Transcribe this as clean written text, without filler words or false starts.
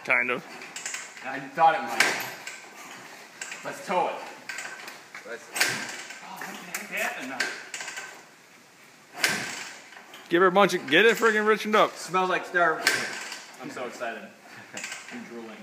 kind of. I thought it might. Let's tow it. Oh, what the heck happened now? Give her a bunch of, get it friggin' richened up. Smells like Star. I'm so excited. I'm drooling.